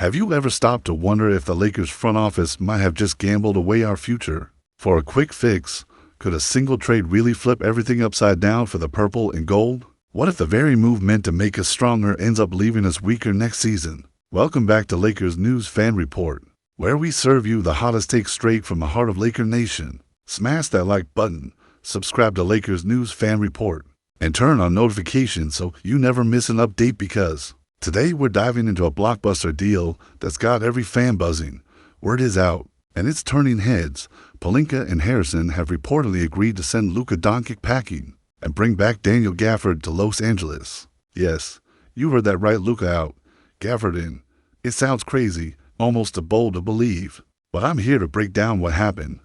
Have you ever stopped to wonder if the Lakers front office might have just gambled away our future? For a quick fix, could a single trade really flip everything upside down for the purple and gold? What if the very move meant to make us stronger ends up leaving us weaker next season? Welcome back to Lakers News Fan Report, where we serve you the hottest takes straight from the heart of Laker Nation. Smash that like button, subscribe to Lakers News Fan Report, and turn on notifications so you never miss an update because today we're diving into a blockbuster deal that's got every fan buzzing. Word is out, and it's turning heads. Pelinka and Harrison have reportedly agreed to send Luka Doncic packing and bring back Daniel Gafford to Los Angeles. Yes, you heard that right, Luka out, Gafford in. It sounds crazy, almost too bold to believe, but I'm here to break down what happened,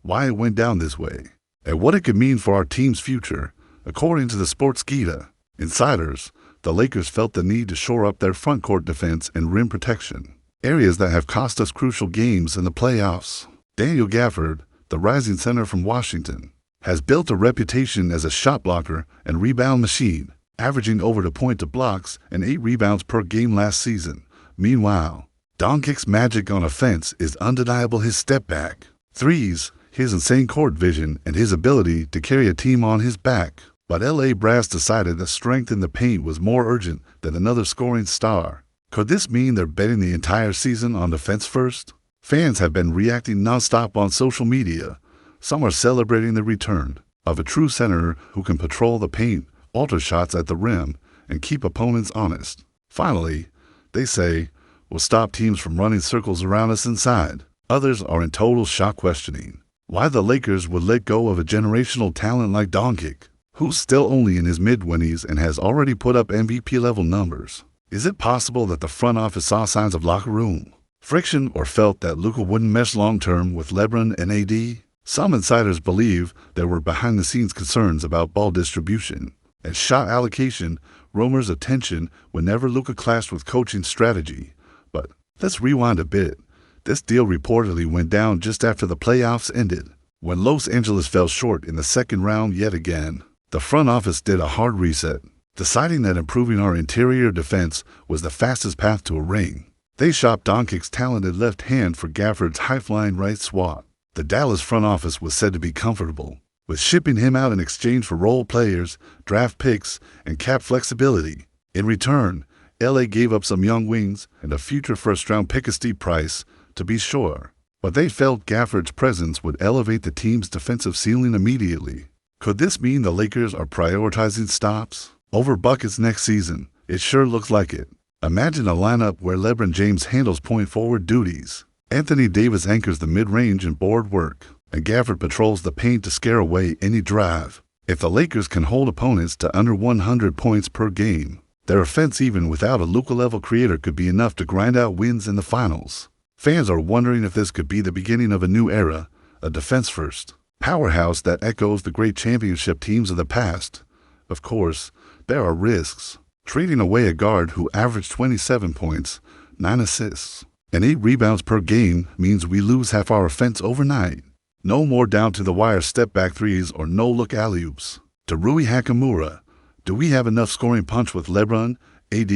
why it went down this way, and what it could mean for our team's future. According to the Sportskeeda insiders, the Lakers felt the need to shore up their front court defense and rim protection, areas that have cost us crucial games in the playoffs. Daniel Gafford, the rising center from Washington, has built a reputation as a shot blocker and rebound machine, averaging over a point to blocks and 8 rebounds per game last season. Meanwhile, Doncic's magic on offense is undeniable. His step back threes, his insane court vision, and his ability to carry a team on his back. But LA brass decided that strength in the paint was more urgent than another scoring star. Could this mean they're betting the entire season on defense first? Fans have been reacting nonstop on social media. Some are celebrating the return of a true center who can patrol the paint, alter shots at the rim, and keep opponents honest. Finally, they say, we'll stop teams from running circles around us inside. Others are in total shock, questioning why the Lakers would let go of a generational talent like Doncic, who's still only in his mid-20s and has already put up MVP-level numbers. Is it possible that the front office saw signs of locker room friction or felt that Luka wouldn't mesh long-term with Lebron and AD? Some insiders believe there were behind-the-scenes concerns about ball distribution and shot allocation, rumors of tension whenever Luka clashed with coaching strategy. But let's rewind a bit. This deal reportedly went down just after the playoffs ended, when Los Angeles fell short in the second round yet again. The front office did a hard reset, deciding that improving our interior defense was the fastest path to a ring. They shopped Doncic's talented left hand for Gafford's high-flying right swat. The Dallas front office was said to be comfortable with shipping him out in exchange for role players, draft picks, and cap flexibility. In return, LA gave up some young wings and a future first-round pick, a steep price, to be sure. But they felt Gafford's presence would elevate the team's defensive ceiling immediately. Could this mean the Lakers are prioritizing stops over buckets next season? It sure looks like it. Imagine a lineup where LeBron James handles point forward duties, Anthony Davis anchors the mid-range and board work, and Gafford patrols the paint to scare away any drive. If the Lakers can hold opponents to under 100 points per game, their offense even without a Luka-level creator could be enough to grind out wins in the finals. Fans are wondering if this could be the beginning of a new era, a defense-first powerhouse that echoes the great championship teams of the past. Of course, there are risks. Trading away a guard who averaged 27 points, 9 assists, and 8 rebounds per game means we lose half our offense overnight. No more down-to-the-wire step-back threes or no-look alley-oops. To Rui Hachimura, do we have enough scoring punch with LeBron, AD,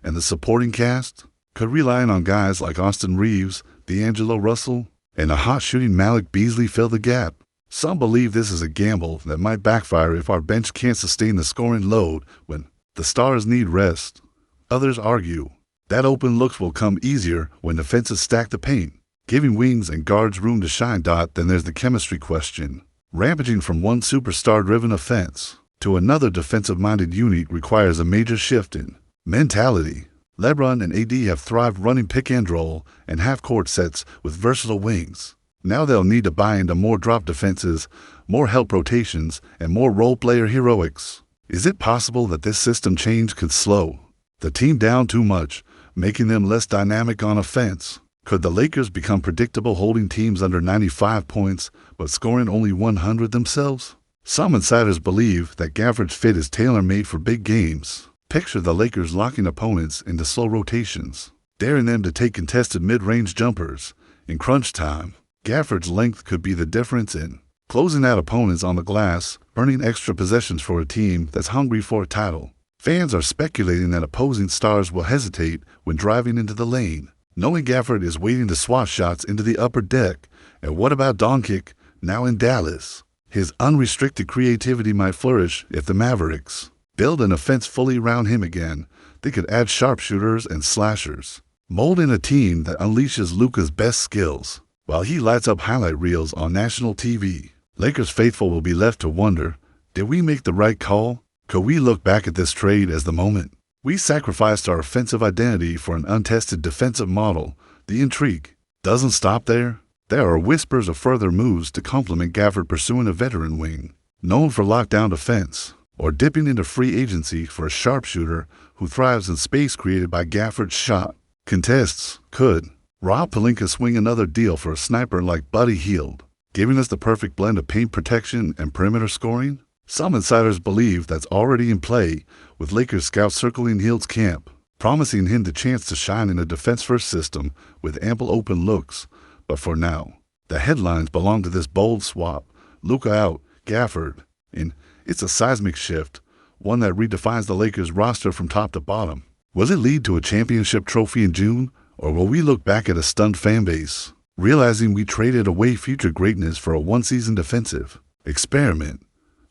and the supporting cast? Could relying on guys like Austin Reaves, D'Angelo Russell, and a hot-shooting Malik Beasley fill the gap? Some believe this is a gamble that might backfire if our bench can't sustain the scoring load when the stars need rest. Others argue that open looks will come easier when defenses stack the paint, giving wings and guards room to shine. Then there's the chemistry question. Rampaging from one superstar-driven offense to another defensive-minded unit requires a major shift in mentality. LeBron and AD have thrived running pick-and-roll and half-court sets with versatile wings. Now they'll need to buy into more drop defenses, more help rotations, and more role-player heroics. Is it possible that this system change could slow the team down too much, making them less dynamic on offense? Could the Lakers become predictable, holding teams under 95 points but scoring only 100 themselves? Some insiders believe that Gafford's fit is tailor-made for big games. Picture the Lakers locking opponents into slow rotations, daring them to take contested mid-range jumpers. In crunch time, Gafford's length could be the difference in closing out opponents on the glass, earning extra possessions for a team that's hungry for a title. Fans are speculating that opposing stars will hesitate when driving into the lane, knowing Gafford is waiting to swat shots into the upper deck. And what about Doncic, now in Dallas? His unrestricted creativity might flourish if the Mavericks build an offense fully around him again. They could add sharpshooters and slashers, molding a team that unleashes Luka's best skills while he lights up highlight reels on national TV. Lakers faithful will be left to wonder, did we make the right call? Could we look back at this trade as the moment we sacrificed our offensive identity for an untested defensive model? The intrigue doesn't stop there. There are whispers of further moves to complement Gafford pursuing a veteran wing known for lockdown defense, or dipping into free agency for a sharpshooter who thrives in space created by Gafford's shot. Contests could Rob Pelinka swing another deal for a sniper like Buddy Hield, giving us the perfect blend of paint protection and perimeter scoring? Some insiders believe that's already in play, with Lakers scouts circling Hield's camp, promising him the chance to shine in a defense-first system with ample open looks. But for now, the headlines belong to this bold swap. Luka out, Gafford in. It's a seismic shift, one that redefines the Lakers roster from top to bottom. Will it lead to a championship trophy in June, or will we look back at a stunned fan base, realizing we traded away future greatness for a one-season defensive experiment?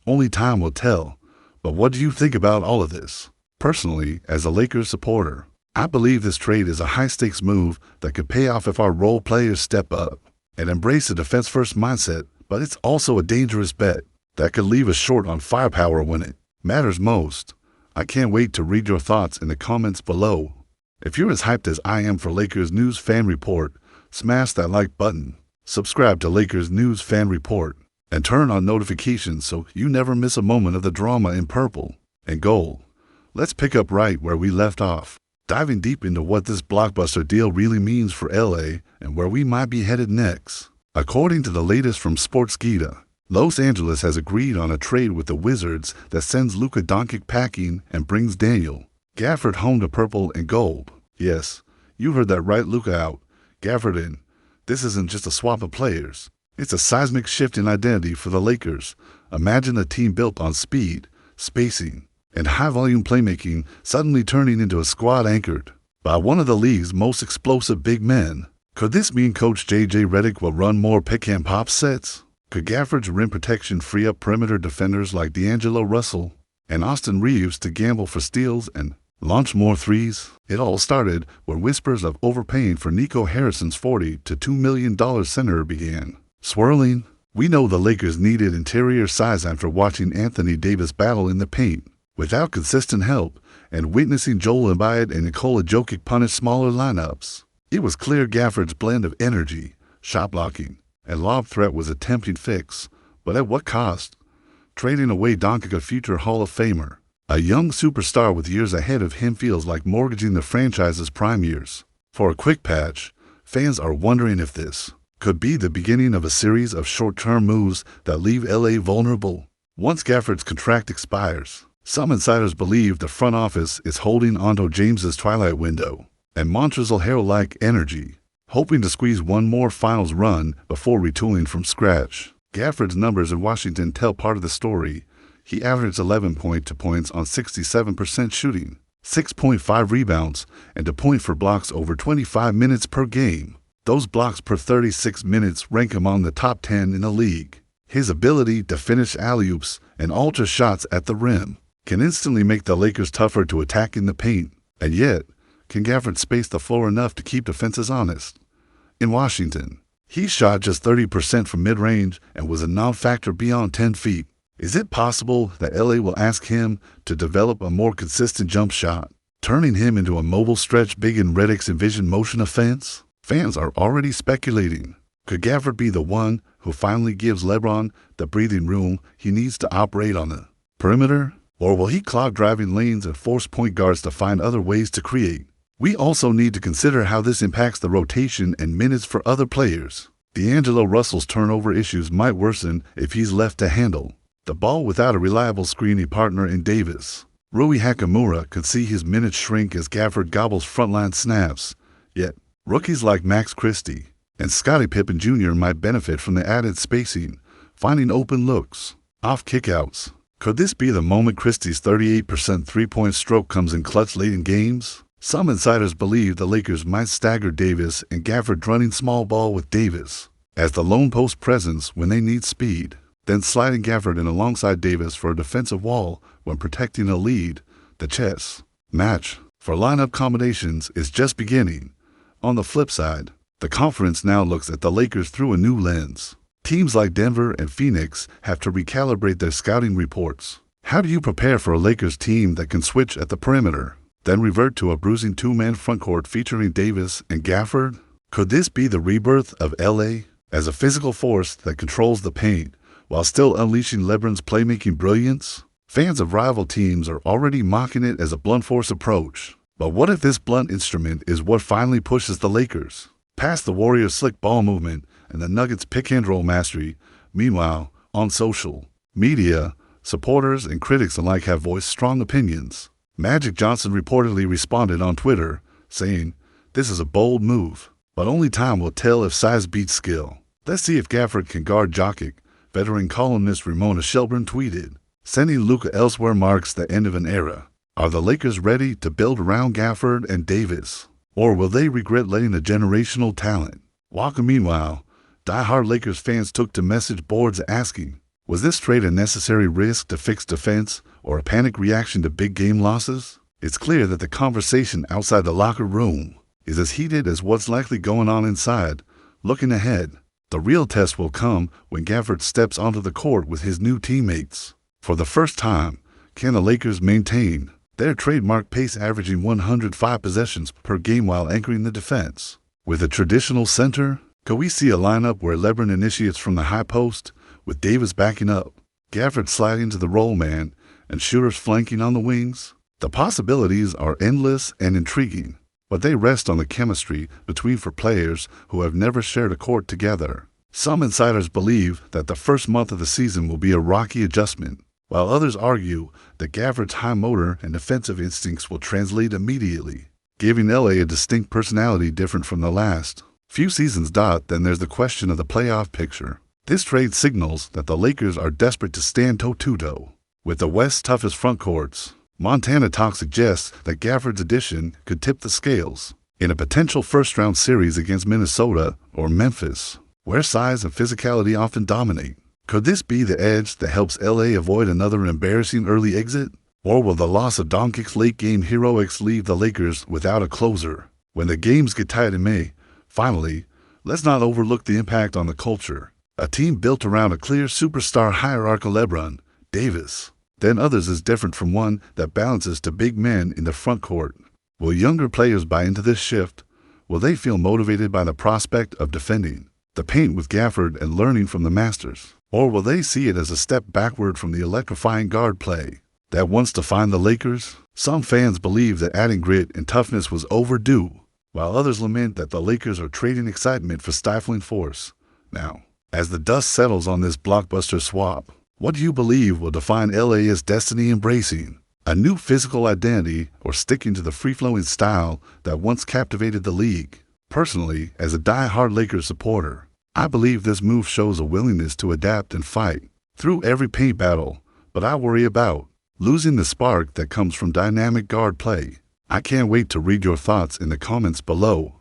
Only time will tell. But what do you think about all of this? Personally, as a Lakers supporter, I believe this trade is a high-stakes move that could pay off if our role players step up and embrace a defense-first mindset, but it's also a dangerous bet that could leave us short on firepower when it matters most. I can't wait to read your thoughts in the comments below. If you're as hyped as I am for Lakers News Fan Report, smash that like button, subscribe to Lakers News Fan Report, and turn on notifications so you never miss a moment of the drama in purple and gold. Let's pick up right where we left off, diving deep into what this blockbuster deal really means for LA and where we might be headed next. According to the latest from Sportskeeda, Los Angeles has agreed on a trade with the Wizards that sends Luka Doncic packing and brings Daniel Gafford home to purple and gold. Yes, you heard that right, Luka out, Gafford in. This isn't just a swap of players. It's a seismic shift in identity for the Lakers. Imagine a team built on speed, spacing, and high-volume playmaking suddenly turning into a squad anchored by one of the league's most explosive big men. Could this mean Coach J.J. Redick will run more pick-and-pop sets? Could Gafford's rim protection free up perimeter defenders like D'Angelo Russell and Austin Reaves to gamble for steals and launch more threes? It all started where whispers of overpaying for Nico Harrison's $40 to $2 million center began swirling. We know the Lakers needed interior size after watching Anthony Davis battle in the paint without consistent help and witnessing Joel Embiid and Nikola Jokic punish smaller lineups. It was clear Gafford's blend of energy, shot blocking, and lob threat was a tempting fix, but at what cost? Trading away Doncic, a future Hall of Famer, a young superstar with years ahead of him, feels like mortgaging the franchise's prime years for a quick patch. Fans are wondering if this could be the beginning of a series of short-term moves that leave LA vulnerable once Gafford's contract expires. Some insiders believe the front office is holding onto James's twilight window and Montrezl Harrell-like energy, hoping to squeeze one more finals run before retooling from scratch. Gafford's numbers in Washington tell part of the story. He averaged 11 points on 67% shooting, 6.5 rebounds, and a point for blocks over 25 minutes per game. Those blocks per 36 minutes rank among the top 10 in the league. His ability to finish alley-oops and alter shots at the rim can instantly make the Lakers tougher to attack in the paint. And yet, can Gafford space the floor enough to keep defenses honest? In Washington, he shot just 30% from mid-range and was a non-factor beyond 10 feet. Is it possible that LA will ask him to develop a more consistent jump shot, turning him into a mobile stretch big in Redick's envisioned motion offense? Fans are already speculating. Could Gafford be the one who finally gives Lebron the breathing room he needs to operate on the perimeter? Or will he clog driving lanes and force point guards to find other ways to create? We also need to consider how this impacts the rotation and minutes for other players. D'Angelo Russell's turnover issues might worsen if he's left to handle the ball without a reliable screening partner in Davis. Rui Hachimura could see his minutes shrink as Gafford gobbles frontline snaps. Yet, rookies like Max Christie and Scottie Pippen Jr. might benefit from the added spacing, finding open looks off kickouts. Could this be the moment Christie's 38% three-point stroke comes in clutch late in games? Some insiders believe the Lakers might stagger Davis and Gafford running small ball with Davis as the lone post presence when they need speed, then sliding Gafford in alongside Davis for a defensive wall when protecting a lead. The chess match for lineup combinations is just beginning. On the flip side, the conference now looks at the Lakers through a new lens. Teams like Denver and Phoenix have to recalibrate their scouting reports. How do you prepare for a Lakers team that can switch at the perimeter, then revert to a bruising two-man frontcourt featuring Davis and Gafford? Could this be the rebirth of LA as a physical force that controls the paint while still unleashing Lebron's playmaking brilliance? Fans of rival teams are already mocking it as a blunt force approach. But what if this blunt instrument is what finally pushes the Lakers past the Warriors' slick ball movement and the Nuggets' pick-and-roll mastery? Meanwhile, on social media, supporters and critics alike have voiced strong opinions. Magic Johnson reportedly responded on Twitter, saying, "This is a bold move, but only time will tell if size beats skill. Let's see if Gafford can guard Jokic," veteran columnist Ramona Shelburne tweeted. "Sending Luka elsewhere marks the end of an era. Are the Lakers ready to build around Gafford and Davis, or will they regret letting a generational talent walk?" Meanwhile, die-hard Lakers fans took to message boards asking, was this trade a necessary risk to fix defense or a panic reaction to big game losses? It's clear that the conversation outside the locker room is as heated as what's likely going on inside. Looking ahead, the real test will come when Gafford steps onto the court with his new teammates. For the first time, can the Lakers maintain their trademark pace, averaging 105 possessions per game while anchoring the defense? With a traditional center, could we see a lineup where Lebron initiates from the high post, with Davis backing up, Gafford sliding to the roll man, and shooters flanking on the wings? The possibilities are endless and intriguing, but they rest on the chemistry between players who have never shared a court together. Some insiders believe that the first month of the season will be a rocky adjustment, while others argue that Gafford's high motor and defensive instincts will translate immediately, giving LA a distinct personality different from the last few seasons. Then there's the question of the playoff picture. This trade signals that the Lakers are desperate to stand toe-to-toe with the West's toughest frontcourts. Montana talk suggests that Gafford's addition could tip the scales in a potential first-round series against Minnesota or Memphis, where size and physicality often dominate. Could this be the edge that helps LA avoid another embarrassing early exit? Or will the loss of Doncic's late-game heroics leave the Lakers without a closer when the games get tight in May? Finally, let's not overlook the impact on the culture. A team built around a clear superstar hierarch of Lebron, Davis, then others is different from one that balances to big men in the front court. Will younger players buy into this shift? Will they feel motivated by the prospect of defending the paint with Gafford and learning from the masters? Or will they see it as a step backward from the electrifying guard play that once defined the Lakers? Some fans believe that adding grit and toughness was overdue, while others lament that the Lakers are trading excitement for stifling force. Now, as the dust settles on this blockbuster swap, what do you believe will define LA's destiny, embracing a new physical identity or sticking to the free-flowing style that once captivated the league? Personally, as a die-hard Lakers supporter, I believe this move shows a willingness to adapt and fight through every paint battle, but I worry about losing the spark that comes from dynamic guard play. I can't wait to read your thoughts in the comments below.